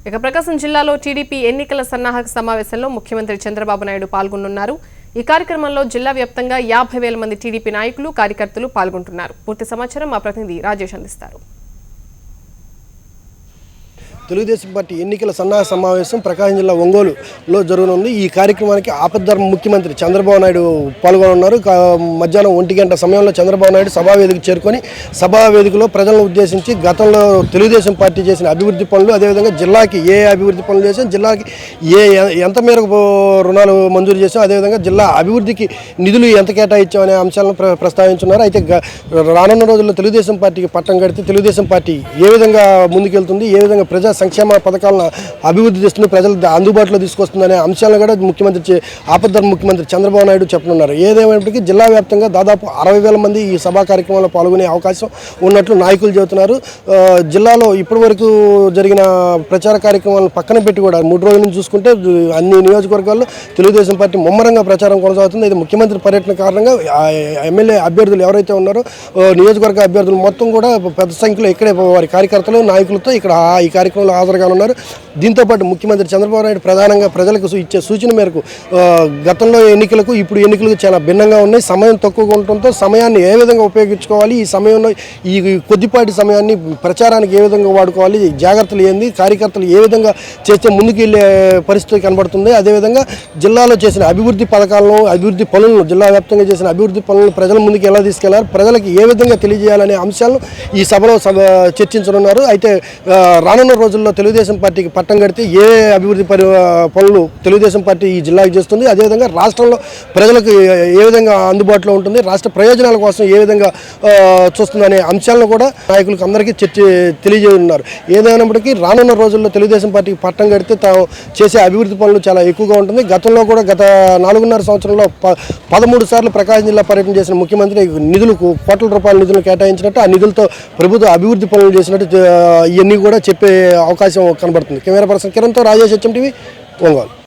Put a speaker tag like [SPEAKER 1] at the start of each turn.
[SPEAKER 1] ఇక ప్రకాశం జిల్లాలో టీడీపీ ఎన్నికల సన్నాహక సమావేశంలో ముఖ్యమంత్రి చంద్రబాబు నాయుడు పాల్గొనున్నారు. ఈ కార్యక్రమంలో జిల్లా వ్యాప్తంగా 50,000 మంది టీడీపీ నాయకులు కార్యకర్తలు పాల్గొంటున్నారు. పూర్తి సమాచారం మా ప్రతినిధి రాజేష్ అందిస్తారు.
[SPEAKER 2] తెలుగుదేశం పార్టీ ఎన్నికల సన్నాహక సమావేశం ప్రకాశం జిల్లా ఒంగోలులో జరగనుంది. ఈ కార్యక్రమానికి ఆపద్ధర్మ ముఖ్యమంత్రి చంద్రబాబు నాయుడు పాల్గొనున్నారు. మధ్యాహ్నం 1 గంట సమయంలో చంద్రబాబు నాయుడు సభావేదిక చేరుకొని సభావేదికలో ప్రజలను ఉద్దేశించి గతంలో తెలుగుదేశం పార్టీ చేసిన అభివృద్ధి పనులు, అదేవిధంగా జిల్లాకి ఏ అభివృద్ధి పనులు చేసాం, జిల్లాకి ఎంత మేరకు రుణాలు మంజూరు చేసాం, అదేవిధంగా జిల్లా అభివృద్ధికి నిధులు ఎంత కేటాయించాం అనే అంశాలను ప్రస్తావించున్నారు. అయితే రానున్న రోజుల్లో తెలుగుదేశం పార్టీకి పట్టం కడితే తెలుగుదేశం పార్టీ ఏ విధంగా ముందుకెళ్తుంది, ఏ విధంగా ప్రజా సంక్షేమ పథకాలను అభివృద్ధి చేస్తుంది, ప్రజలు అందుబాటులో తీసుకొస్తుందనే అంశాలను కూడా ఆపద్ధర్మ ముఖ్యమంత్రి చంద్రబాబు నాయుడు చెప్పనున్నారు. ఏదేమైనప్పటికీ జిల్లా వ్యాప్తంగా దాదాపు 60,000 మంది ఈ సభా కార్యక్రమంలో పాల్గొనే అవకాశం ఉన్నట్లు నాయకులు చెబుతున్నారు. జిల్లాలో ఇప్పటి వరకు జరిగిన ప్రచార కార్యక్రమాలను పక్కన పెట్టి కూడా 3 రోజుల నుంచి చూసుకుంటే అన్ని నియోజకవర్గాల్లో తెలుగుదేశం పార్టీ ముమ్మరంగా ప్రచారం కొనసాగుతుంది. ఇది ముఖ్యమంత్రి పర్యటన కారణంగా ఎమ్మెల్యే అభ్యర్థులు ఎవరైతే ఉన్నారో నియోజకవర్గ అభ్యర్థులు మొత్తం కూడా పెద్ద సంఖ్యలో ఇక్కడే వారి కార్యకర్తలు నాయకులతో ఇక్కడ ఈ కార్యక్రమంలో హాజరుగా ఉన్నారు. దీంతోపాటు ముఖ్యమంత్రి చంద్రబాబు నాయుడు ప్రధానంగా ప్రజలకు ఇచ్చే సూచన మేరకు గతంలో ఎన్నికలకు ఇప్పుడు ఎన్నికలకు చాలా భిన్నంగా ఉన్నాయి. సమయం తక్కువగా ఉండటంతో సమయాన్ని ఏ విధంగా ఉపయోగించుకోవాలి, ఈ సమయంలో ఈ కొద్దిపాటి సమయాన్ని ప్రచారానికి ఏ విధంగా వాడుకోవాలి, జాగ్రత్తలు ఏంది, కార్యకర్తలు ఏ విధంగా చేస్తే ముందుకు వెళ్ళే పరిస్థితి కనబడుతుంది. అదేవిధంగా జిల్లాలో చేసిన అభివృద్ధి పథకాలను, అభివృద్ధి పనులను, జిల్లా వ్యాప్తంగా చేసిన అభివృద్ధి పనులను ప్రజల ముందుకు ఎలా తీసుకెళ్లాలి, ప్రజలకు ఏ విధంగా తెలియజేయాలనే అంశాలను ఈ సభలో చర్చించనున్నారు. అయితే రానున్న రోజుల్లో తెలుగుదేశం పార్టీకి పట్టం కడితే ఏ అభివృద్ధి పనులు తెలుగుదేశం పార్టీ ఈ జిల్లాకి చేస్తుంది, అదేవిధంగా రాష్ట్రంలో ప్రజలకు ఏ విధంగా అందుబాటులో ఉంటుంది, రాష్ట్ర ప్రయోజనాల కోసం ఏ విధంగా చూస్తుందనే అంశాలను కూడా నాయకులకు అందరికీ తెలియజేయనున్నారు. ఏదైనప్పటికీ రానున్న రోజుల్లో తెలుగుదేశం పార్టీకి పట్టం కడితే తాము చేసే అభివృద్ధి పనులు చాలా ఎక్కువగా ఉంటుంది. గతంలో కూడా గత 4.5 సంవత్సరంలో 13 సార్లు ప్రకాశం జిల్లా పర్యటన చేసిన ముఖ్యమంత్రి నిధులకు కోట్ల రూపాయల నిధులు కేటాయించినట్టు, ఆ నిధులతో ప్రభుత్వ అభివృద్ధి పనులు చేసినట్టు ఇవన్నీ కూడా చెప్పే అవకాశం కనబడుతుంది. కెమెరా పర్సన్ కిరణ్తో రాజేష్, HM టీవీ, ఒంగోలు.